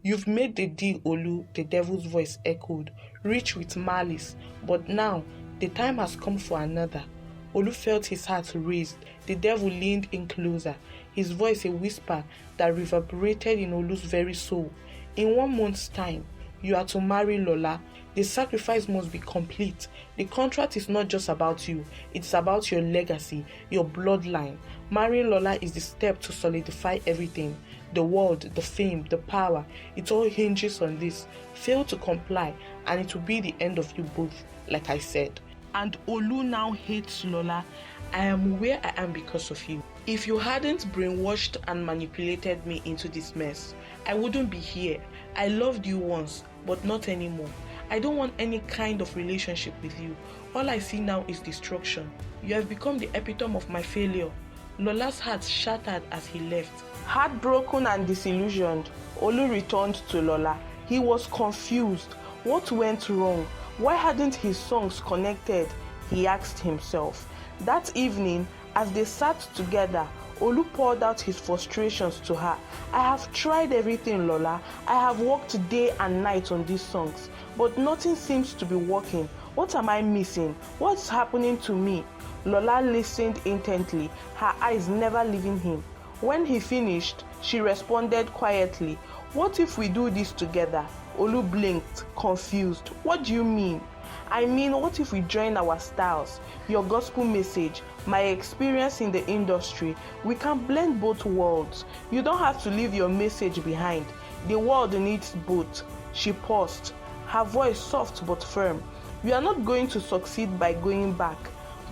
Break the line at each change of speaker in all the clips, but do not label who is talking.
"You've made the deal, Olu," the devil's voice echoed, rich with malice. "But now, the time has come for another." Olu felt his heart raised. The devil leaned in closer, his voice a whisper that reverberated in Olu's very soul. "In 1 month's time, you are to marry Lola. The sacrifice must be complete. The contract is not just about you, it's about your legacy, your bloodline. Marrying Lola is the step to solidify everything. The world, the fame, the power, it all hinges on this. Fail to comply, and it will be the end of you both, like I said. And Olu now hates Lola. I am where I am because of you. If you hadn't brainwashed and manipulated me into this mess, I wouldn't be here. I loved you once, but not anymore. I don't want any kind of relationship with you. All I see now is destruction. You have become the epitome of my failure." Lola's heart shattered as he left. Heartbroken and disillusioned, Olu returned to Lola. He was confused. What went wrong? Why hadn't his songs connected? He asked himself. That evening, as they sat together, Olu poured out his frustrations to her. "I have tried everything, Lola. I have worked day and night on these songs, but nothing seems to be working. What am I missing? What's happening to me?" Lola listened intently, her eyes never leaving him. When he finished, she responded quietly, "What if we do this together?" Olu blinked, confused. "What do you mean?" "I mean, what if we join our styles? Your gospel message, my experience in the industry. We can blend both worlds. You don't have to leave your message behind. The world needs both." She paused, her voice soft but firm. "We are not going to succeed by going back.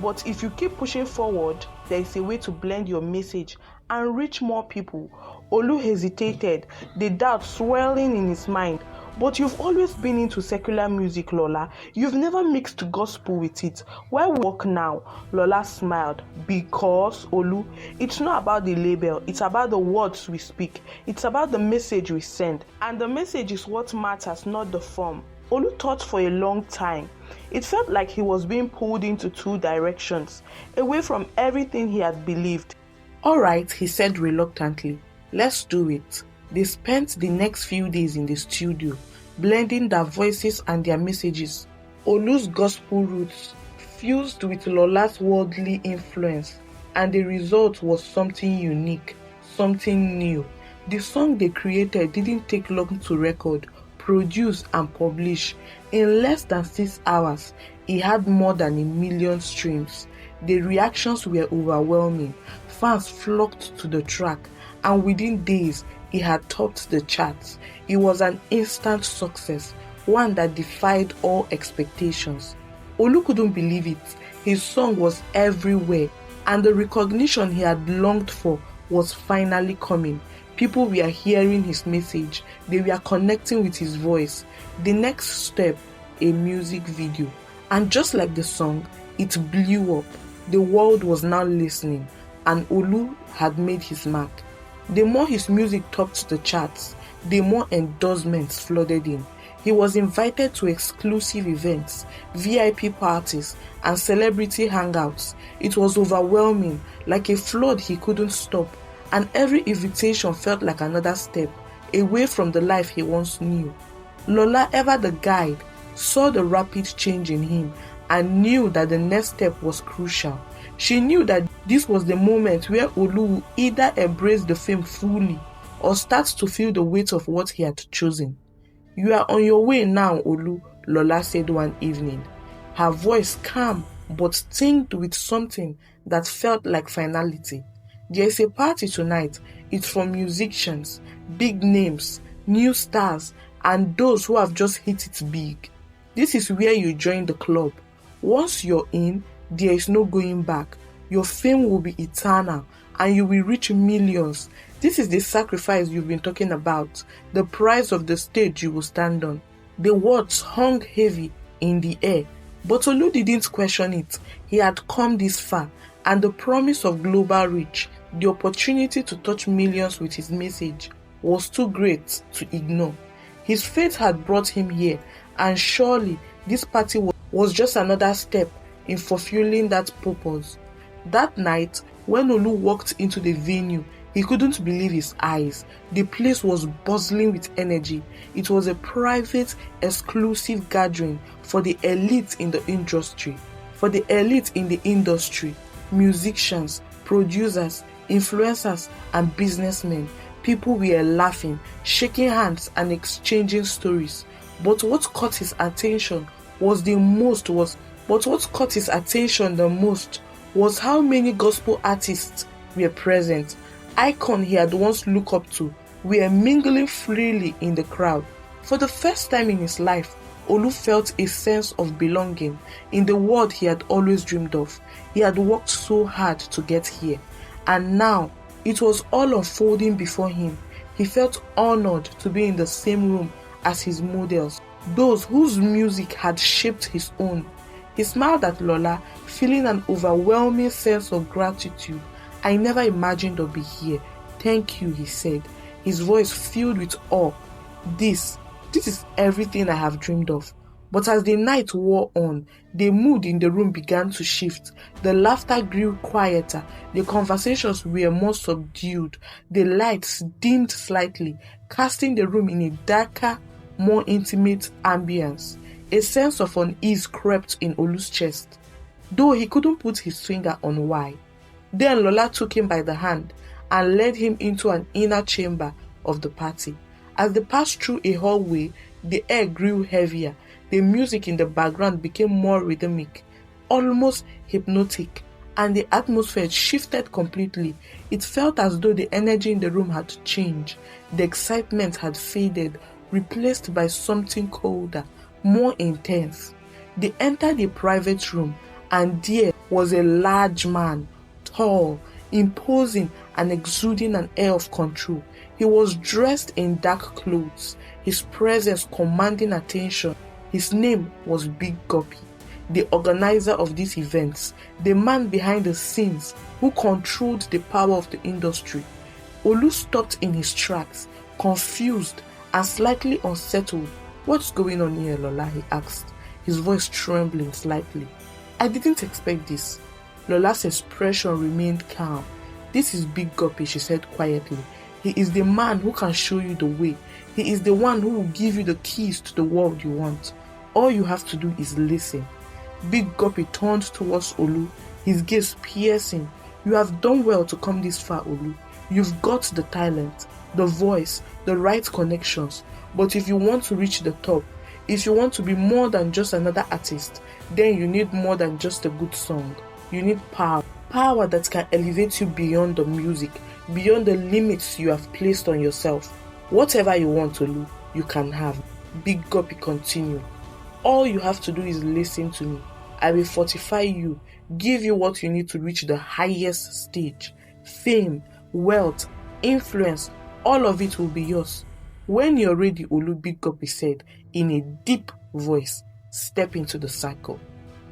But if you keep pushing forward, there is a way to blend your message and reach more people." Olu hesitated, the doubt swirling in his mind. "But you've always been into secular music, Lola. You've never mixed gospel with it. Why work now?" Lola smiled. "Because, Olu, it's not about the label. It's about the words we speak. It's about the message we send. And the message is what matters, not the form." Olu thought for a long time. It felt like he was being pulled into two directions, away from everything he had believed. "All right," he said reluctantly. "Let's do it." They spent the next few days in the studio, blending their voices and their messages. Olu's gospel roots fused with Lola's worldly influence, and the result was something unique, something new. The song they created didn't take long to record, produce, and publish. In less than 6 hours, it had more than 1 million streams. The reactions were overwhelming. Fans flocked to the track, and within days, it had topped the charts. It was an instant success, one that defied all expectations. Olu couldn't believe it. His song was everywhere, and the recognition he had longed for was finally coming. People were hearing his message. They were connecting with his voice. The next step, a music video. And just like the song, it blew up. The world was now listening, and Olu had made his mark. The more his music topped the charts, the more endorsements flooded in. He was invited to exclusive events, VIP parties, and celebrity hangouts. It was overwhelming, like a flood he couldn't stop, and every invitation felt like another step away from the life he once knew. Lola, ever the guide, saw the rapid change in him and knew that the next step was crucial. She knew that this was the moment where Olu would either embrace the fame fully or start to feel the weight of what he had chosen. "You are on your way now, Olu," Lola said one evening. Her voice calm but tinged with something that felt like finality. "There is a party tonight. It's for musicians, big names, new stars, and those who have just hit it big. This is where you join the club. Once you're in, there is no going back. Your fame will be eternal, and you will reach millions. This is the sacrifice you've been talking about, the price of the stage you will stand on." The words hung heavy in the air, but Olu didn't question it. He had come this far, and the promise of global reach, the opportunity to touch millions with his message, was too great to ignore. His fate had brought him here, and surely this party was just another step in fulfilling that purpose. That night, when Olu walked into the venue, He couldn't believe his eyes. The place was bustling with energy. It was a private, exclusive gathering for the elite in the industry. Musicians, producers, influencers, and businessmen. People were laughing, shaking hands, and exchanging stories. But what caught his attention the most was how many gospel artists were present. Icons he had once looked up to were mingling freely in the crowd. For the first time in his life, Olu felt a sense of belonging in the world he had always dreamed of. He had worked so hard to get here, and now it was all unfolding before him. He felt honored to be in the same room as his models, those whose music had shaped his own. He smiled at Lola, feeling an overwhelming sense of gratitude. "I never imagined I'd be here. Thank you," he said, his voice filled with awe. This is everything I have dreamed of." But as the night wore on, the mood in the room began to shift. The laughter grew quieter, the conversations were more subdued, the lights dimmed slightly, casting the room in a darker, more intimate ambience. A sense of unease crept in Olu's chest, though he couldn't put his finger on why. Then Lola took him by the hand and led him into an inner chamber of the party. As they passed through a hallway, the air grew heavier. The music in the background became more rhythmic, almost hypnotic, and the atmosphere shifted completely. It felt as though the energy in the room had changed. The excitement had faded, replaced by something colder, more intense. They entered a private room, and there was a large man, tall, imposing, and exuding an air of control. He was dressed in dark clothes, his presence commanding attention. His name was Big Guppy, the organizer of these events, the man behind the scenes who controlled the power of the industry. Olu stopped in his tracks, confused and slightly unsettled. "What's going on here, Lola?" he asked, his voice trembling slightly. "I didn't expect this." Lola's expression remained calm. "This is Big Guppy," she said quietly. "He is the man who can show you the way. He is the one who will give you the keys to the world you want. All you have to do is listen." Big Guppy turned towards Olu, his gaze piercing. "You have done well to come this far, Olu. You've got the talent, the voice, the right connections. But if you want to reach the top, if you want to be more than just another artist, then you need more than just a good song. You need power. Power that can elevate you beyond the music, beyond the limits you have placed on yourself. Whatever you want, Olu, you can have." Big Guppy continued. "All you have to do is listen to me. I will fortify you, give you what you need to reach the highest stage. Fame, wealth, influence, all of it will be yours. When you're ready, Olu," Big Guppy said in a deep voice, "step into the circle."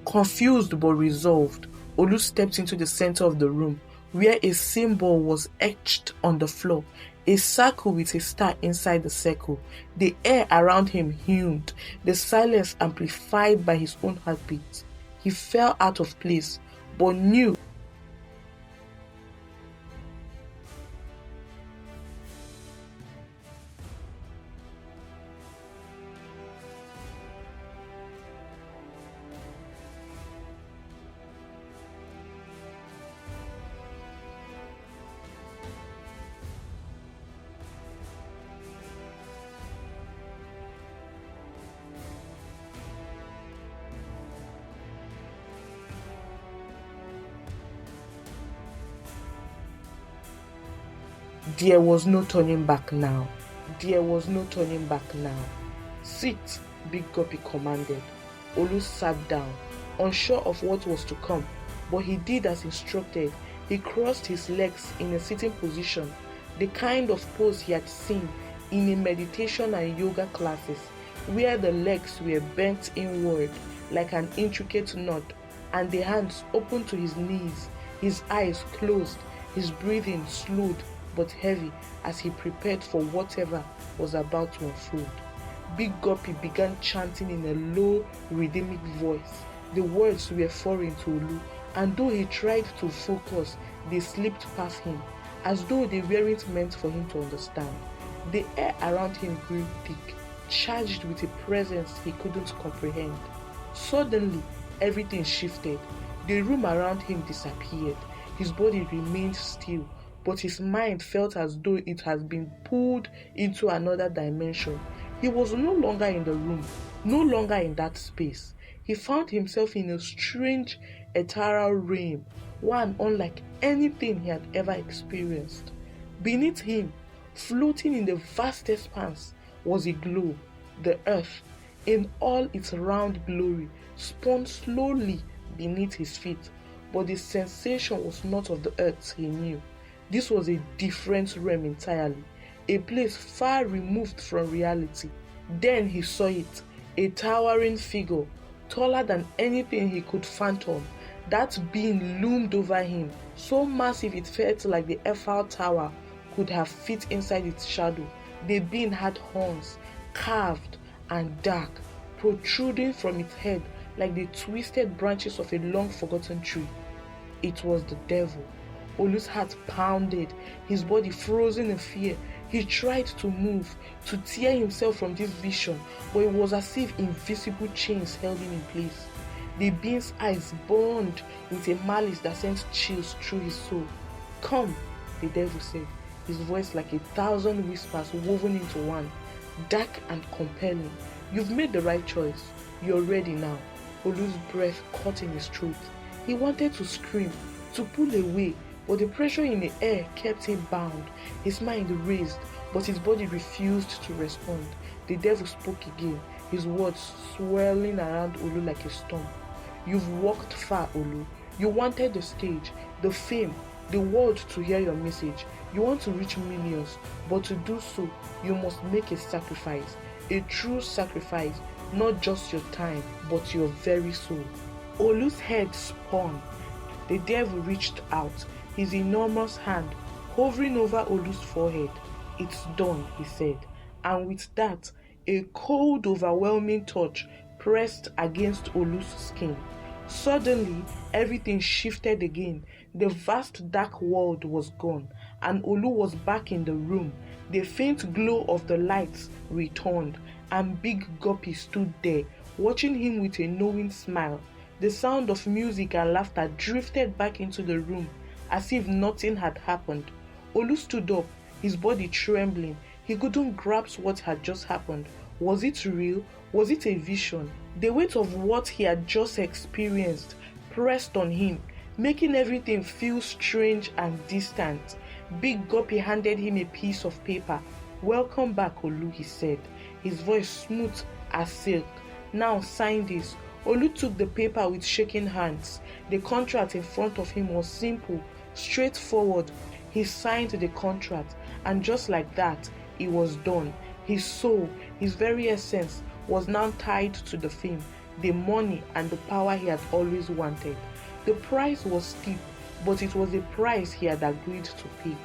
Confused but resolved, Olu stepped into the center of the room, where a symbol was etched on the floor, a circle with a star inside the circle. The air around him hummed, the silence amplified by his own heartbeat. He fell out of place, but knew there was no turning back now. There was no turning back now. "Sit," Big Guppy commanded. Olu sat down, unsure of what was to come, but he did as instructed. He crossed his legs in a sitting position, the kind of pose he had seen in a meditation and yoga classes, where the legs were bent inward like an intricate knot, and the hands open to his knees, his eyes closed, his breathing slowed but heavy as he prepared for whatever was about to unfold. Big Guppy began chanting in a low, rhythmic voice. The words were foreign to Olu, and though he tried to focus, they slipped past him. as though they weren't meant for him to understand. The air around him grew thick, charged with a presence he couldn't comprehend. Suddenly, everything shifted. The room around him disappeared. His body remained still, but his mind felt as though it had been pulled into another dimension. He was no longer in the room, no longer in that space. He found himself in a strange, ethereal realm, one unlike anything he had ever experienced. Beneath him, floating in the vast expanse, was a globe. The earth, in all its round glory, spun slowly beneath his feet, but the sensation was not of the earth he knew. This was a different realm entirely, a place far removed from reality. Then he saw it, a towering figure, taller than anything he could fathom. That being loomed over him, so massive it felt like the Eiffel Tower could have fit inside its shadow. The being had horns, carved and dark, protruding from its head like the twisted branches of a long-forgotten tree. It was the devil. Olu's heart pounded, his body frozen in fear. He tried to move, to tear himself from this vision, but it was as if invisible chains held him in place. The being's eyes burned with a malice that sent chills through his soul. "Come," the devil said, his voice like 1,000 whispers woven into one, dark and compelling. "You've made the right choice. You're ready now." Olu's breath caught in his throat. He wanted to scream, to pull away, but the pressure in the air kept him bound. His mind raced, but his body refused to respond. The devil spoke again, his words swirling around Olu like a storm. "You've walked far, Olu. You wanted the stage, the fame, the world to hear your message. You want to reach millions, but to do so, you must make a sacrifice, a true sacrifice, not just your time, but your very soul." Olu's head spun. The devil reached out, his enormous hand hovering over Olu's forehead. "It's done," he said, and with that, a cold, overwhelming touch pressed against Olu's skin. Suddenly, everything shifted again. The vast dark world was gone, and Olu was back in the room. The faint glow of the lights returned, and Big Guppy stood there, watching him with a knowing smile. The sound of music and laughter drifted back into the room, as if nothing had happened. Olu stood up, his body trembling. He couldn't grasp what had just happened. Was it real? Was it a vision? The weight of what he had just experienced pressed on him, making everything feel strange and distant. Big Guppy handed him a piece of paper. "Welcome back, Olu," he said, his voice smooth as silk. "Now sign this." Olu took the paper with shaking hands. The contract in front of him was simple, straightforward. He signed the contract, and just like that, it was done. His soul, his very essence, was now tied to the fame, the money, and the power he had always wanted. The price was steep, but it was a price he had agreed to pay.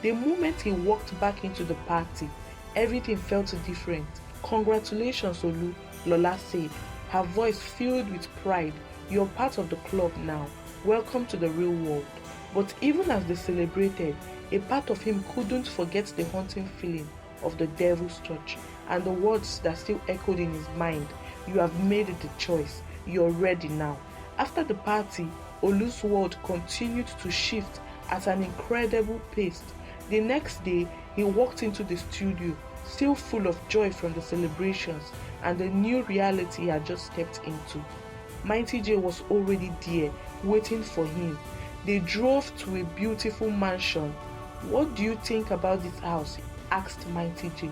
The moment he walked back into the party, everything felt different. "Congratulations, Olu," Lola said, her voice filled with pride. "You're part of the club now. Welcome to the real world." But even as they celebrated, a part of him couldn't forget the haunting feeling of the devil's touch and the words that still echoed in his mind. "You have made the choice. You're ready now." After the party, Olu's world continued to shift at an incredible pace. The next day, he walked into the studio, still full of joy from the celebrations and the new reality he had just stepped into. Mighty J was already there, waiting for him. They drove to a beautiful mansion. "What do you think about this house?" asked Mighty J.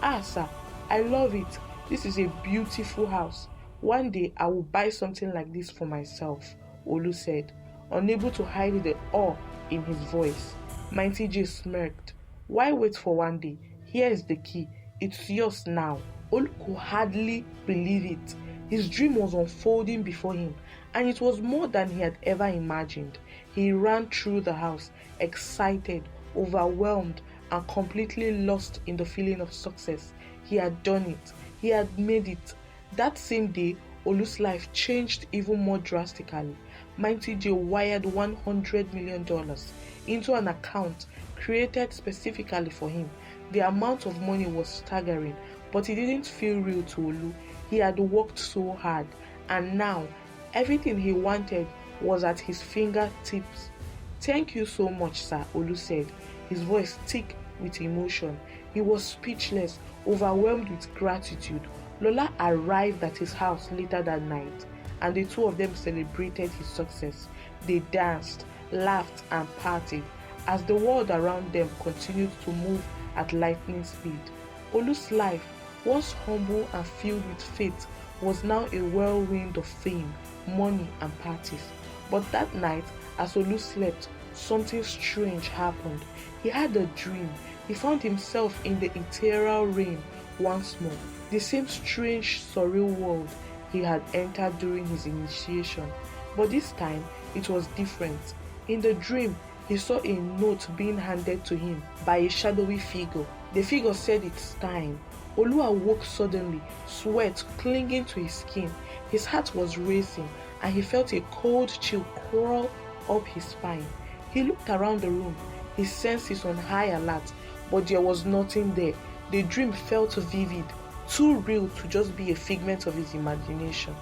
"Ah, sir, I love it. This is a beautiful house. One day I will buy something like this for myself," Olu said, unable to hide the awe in his voice. Mighty J smirked. "Why wait for one day? Here is the key. It's yours now." Olu could hardly believe it. His dream was unfolding before him, and it was more than he had ever imagined. He ran through the house, excited, overwhelmed, and completely lost in the feeling of success. He had done it. He had made it. That same day, Olu's life changed even more drastically. Mighty Joe wired $100 million into an account created specifically for him. The amount of money was staggering, but it didn't feel real to Olu. He had worked so hard, and now everything he wanted was at his fingertips. "Thank you so much, sir," Olu said, his voice thick with emotion. He was speechless, overwhelmed with gratitude. Lola arrived at his house later that night, and the two of them celebrated his success. They danced, laughed, and partied as the world around them continued to move at lightning speed. Olu's life, once humble and filled with faith, was now a whirlwind of fame, money, and parties. But that night, as Olu slept, something strange happened. He had a dream. He found himself in the ethereal realm once more, the same strange, surreal world he had entered during his initiation. But this time, it was different. In the dream, he saw a note being handed to him by a shadowy figure. The figure said it's time. Olu awoke suddenly, sweat clinging to his skin. His heart was racing, and he felt a cold chill crawl up his spine. He looked around the room, his senses on high alert, but there was nothing there. The dream felt vivid, too real to just be a figment of his imagination.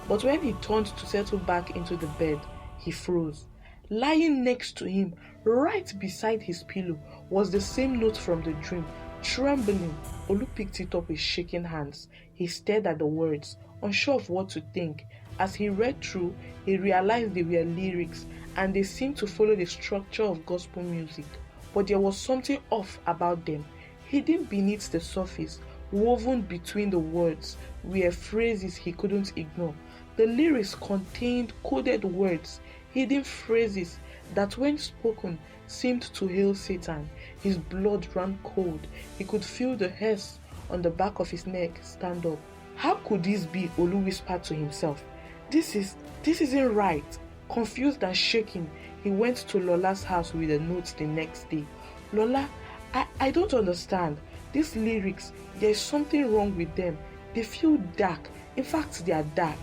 But when he turned to settle back into the bed, he froze. Lying next to him, right beside his pillow, was the same note from the dream. Trembling, Olu picked it up with shaking hands. He stared at the words, unsure of what to think. As he read through, he realized they were lyrics, and they seemed to follow the structure of gospel music. But there was something off about them. Hidden beneath the surface, woven between the words, were phrases he couldn't ignore. The lyrics contained coded words, hidden phrases that when spoken seemed to hail Satan. His blood ran cold. He could feel the hairs on the back of his neck stand up. How could this be? Olu whispered to himself. This isn't right. Confused and shaking, he went to Lola's house with a note the next day. "Lola, I don't understand. These lyrics, there is something wrong with them. They feel dark. In fact, they are dark."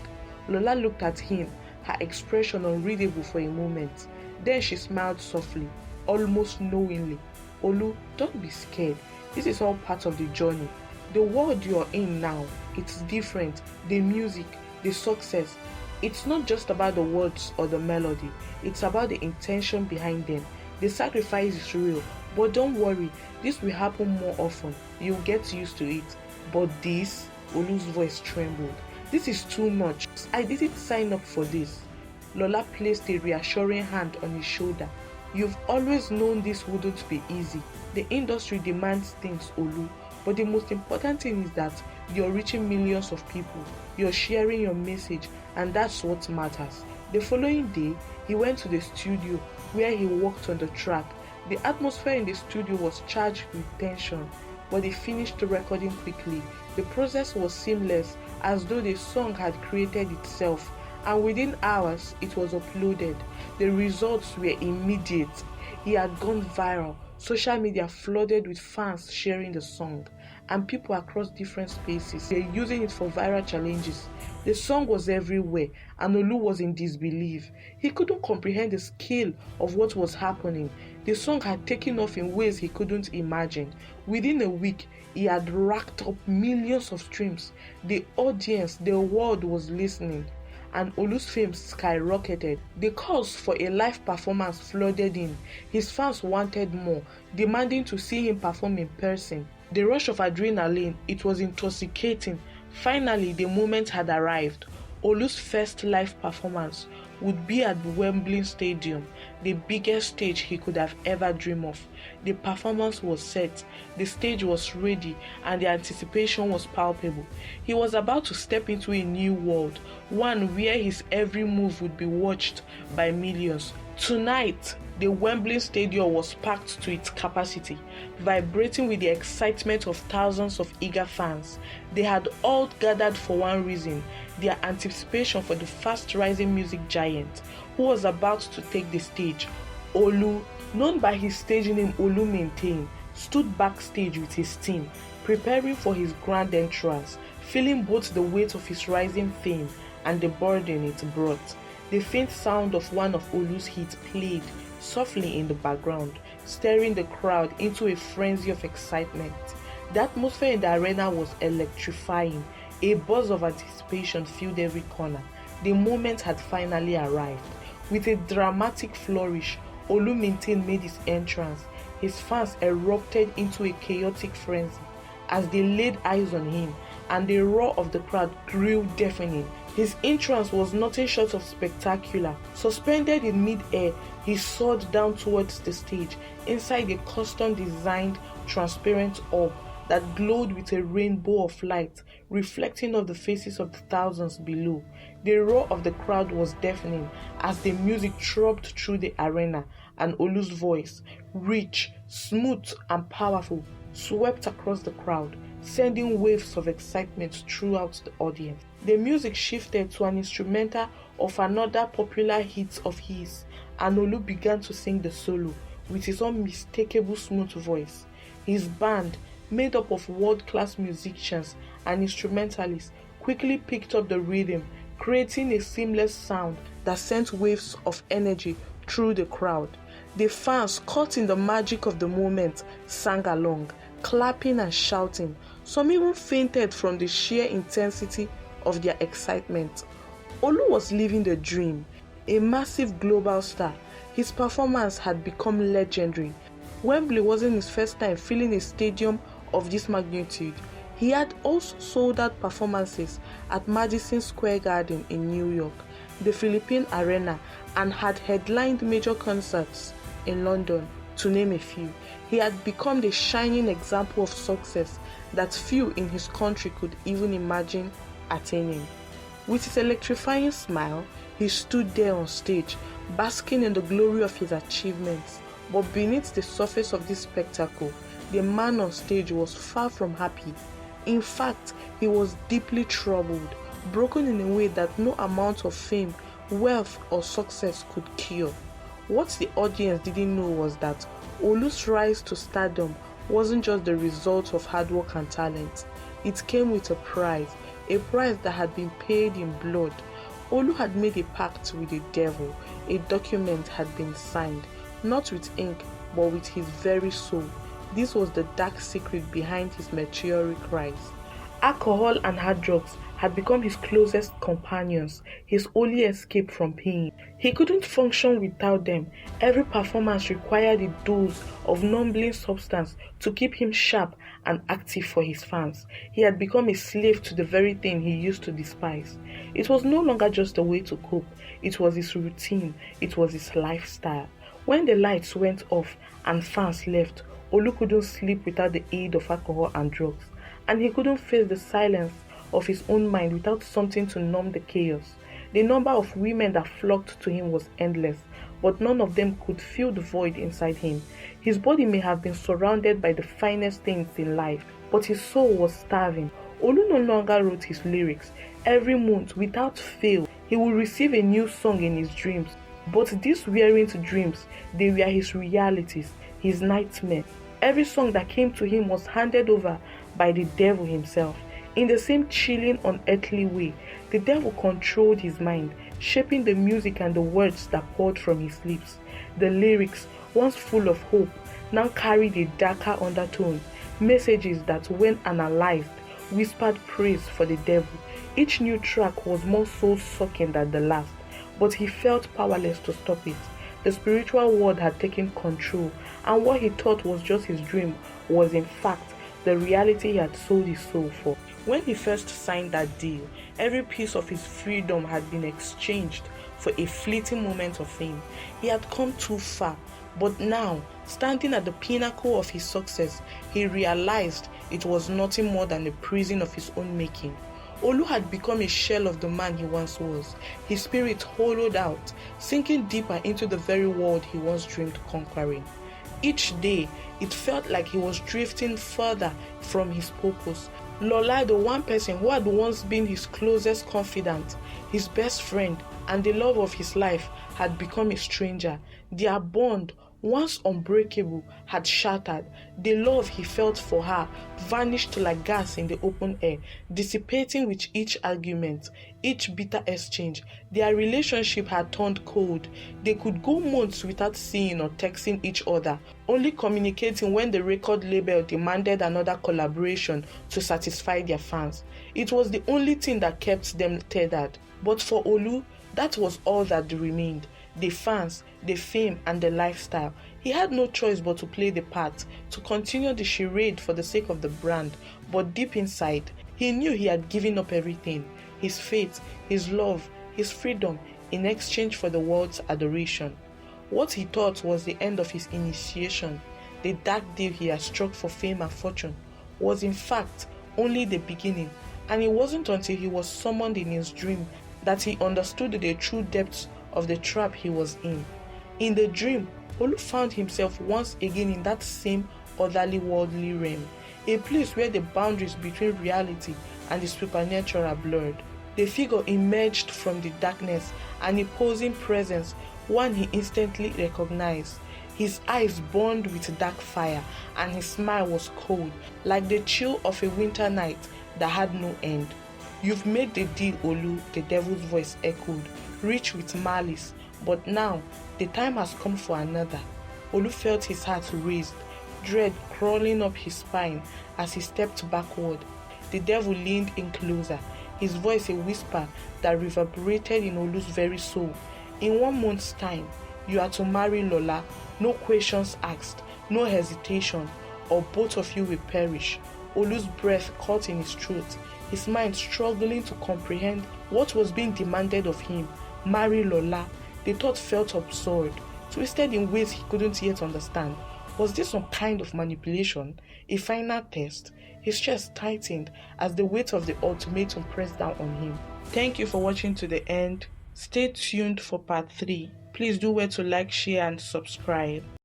Lola looked at him, her expression unreadable for a moment. Then she smiled softly, almost knowingly. "Olu, don't be scared. This is all part of the journey. The world you're in now, it's different. The music, the success. It's not just about the words or the melody. It's about the intention behind them. The sacrifice is real. But don't worry, this will happen more often. You'll get used to it. But this," Olu's voice trembled, "this is too much. I didn't sign up for this." Lola placed a reassuring hand on his shoulder. "You've always known this wouldn't be easy. The industry demands things, Olu. But the most important thing is that you're reaching millions of people. You're sharing your message, and that's what matters." The following day, he went to the studio where he worked on the track. The atmosphere in the studio was charged with tension, but they finished the recording quickly. The process was seamless, as though the song had created itself, and within hours it was uploaded. The results were immediate. He had gone viral. Social media flooded with fans sharing the song, and people across different spaces were using it for viral challenges. The song was everywhere, and Olu was in disbelief. He couldn't comprehend the scale of what was happening. The song had taken off in ways he couldn't imagine. Within a week, he had racked up millions of streams. The audience, the world was listening, and Olu's fame skyrocketed. The calls for a live performance flooded in. His fans wanted more, demanding to see him perform in person. The rush of adrenaline, it was intoxicating. Finally, the moment had arrived. Olu's first live performance would be at Wembley Stadium, the biggest stage he could have ever dreamed of. The performance was set, the stage was ready, and the anticipation was palpable. He was about to step into a new world, one where his every move would be watched by millions. Tonight, the Wembley Stadium was packed to its capacity, vibrating with the excitement of thousands of eager fans. They had all gathered for one reason: their anticipation for the fast-rising music giant who was about to take the stage. Olu, known by his stage name Olu Maintain, stood backstage with his team, preparing for his grand entrance, feeling both the weight of his rising fame and the burden it brought. The faint sound of one of Olu's hits played softly in the background, stirring the crowd into a frenzy of excitement. The atmosphere in the arena was electrifying. A buzz of anticipation filled every corner. The moment had finally arrived. With a dramatic flourish, Olu Maintain made his entrance. His fans erupted into a chaotic frenzy as they laid eyes on him, and the roar of the crowd grew deafening. His entrance was nothing short of spectacular. Suspended in mid-air, he soared down towards the stage inside a custom-designed transparent orb that glowed with a rainbow of light, reflecting off the faces of the thousands below. The roar of the crowd was deafening as the music throbbed through the arena, and Olu's voice, rich, smooth, and powerful, swept across the crowd, sending waves of excitement throughout the audience. The music shifted to an instrumental of another popular hit of his, and Olu began to sing the solo with his unmistakable smooth voice. His band, made up of world-class musicians and instrumentalists, quickly picked up the rhythm, creating a seamless sound that sent waves of energy through the crowd. The fans, caught in the magic of the moment, sang along, clapping and shouting. Some even fainted from the sheer intensity of their excitement. Olu was living the dream. A massive global star, his performance had become legendary. Wembley wasn't his first time filling a stadium of this magnitude. He had also sold out performances at Madison Square Garden in New York, the Philippine Arena, and had headlined major concerts in London, to name a few. He had become the shining example of success that few in his country could even imagine attaining. With his electrifying smile, he stood there on stage, basking in the glory of his achievements. But beneath the surface of this spectacle, the man on stage was far from happy. In fact, he was deeply troubled, broken in a way that no amount of fame, wealth, or success could cure. What the audience didn't know was that Olu's rise to stardom wasn't just the result of hard work and talent. It came with a price that had been paid in blood. Olu had made a pact with the devil. A document had been signed, not with ink, but with his very soul. This was the dark secret behind his meteoric rise. Alcohol and hard drugs had become his closest companions, his only escape from pain. He couldn't function without them. Every performance required a dose of numbing substance to keep him sharp and active for his fans. He had become a slave to the very thing he used to despise. It was no longer just a way to cope. It was his routine. It was his lifestyle. When the lights went off and fans left, Olu couldn't sleep without the aid of alcohol and drugs, and he couldn't face the silence of his own mind without something to numb the chaos. The number of women that flocked to him was endless, but none of them could fill the void inside him. His body may have been surrounded by the finest things in life, but his soul was starving. Olu no longer wrote his lyrics. Every month, without fail, he would receive a new song in his dreams. But these weren't dreams, they were his realities, his nightmare. Every song that came to him was handed over by the devil himself. In the same chilling, unearthly way, the devil controlled his mind, shaping the music and the words that poured from his lips. The lyrics, once full of hope, now carried a darker undertone, messages that, when analyzed, whispered praise for the devil. Each new track was more soul-sucking than the last, but he felt powerless to stop it. The spiritual world had taken control, and what he thought was just his dream was in fact the reality he had sold his soul for. When he first signed that deal, every piece of his freedom had been exchanged for a fleeting moment of fame. He had come too far, but now, standing at the pinnacle of his success, he realized it was nothing more than a prison of his own making. Olu had become a shell of the man he once was, his spirit hollowed out, sinking deeper into the very world he once dreamed conquering. Each day, it felt like he was drifting further from his purpose. Lola, the one person who had once been his closest confidant, his best friend, and the love of his life, had become a stranger. Their bond, once unbreakable, had shattered. The love he felt for her vanished like gas in the open air, dissipating with each argument, each bitter exchange. Their relationship had turned cold. They could go months without seeing or texting each other, only communicating when the record label demanded another collaboration to satisfy their fans. It was the only thing that kept them tethered. But for Olu, that was all that remained. The fans, the fame, and the lifestyle. He had no choice but to play the part, to continue the charade for the sake of the brand. But deep inside, he knew he had given up everything: his faith, his love, his freedom, in exchange for the world's adoration. What he thought was the end of his initiation, the dark deal he had struck for fame and fortune, was in fact only the beginning. And it wasn't until he was summoned in his dream that he understood the true depths of the trap he was in. In the dream, Olu found himself once again in that same otherly worldly realm, a place where the boundaries between reality and the supernatural blurred. The figure emerged from the darkness, an imposing presence, one he instantly recognized. His eyes burned with dark fire, and his smile was cold, like the chill of a winter night that had no end. "You've made the deal, Olu," the devil's voice echoed, rich with malice. "But now, the time has come for another." Olu felt his heart raised, dread crawling up his spine as he stepped backward. The devil leaned in closer, his voice a whisper that reverberated in Olu's very soul. "In 1 month's time, you are to marry Lola, no questions asked, no hesitation, or both of you will perish." Olu's breath caught in his throat, his mind struggling to comprehend what was being demanded of him. Marry Lola. The thought felt absurd, twisted in ways he couldn't yet understand. Was this some kind of manipulation? A final test? His chest tightened as the weight of the ultimatum pressed down on him. Thank you for watching to the end. Stay tuned for part 3. Please do well to like, share, and subscribe.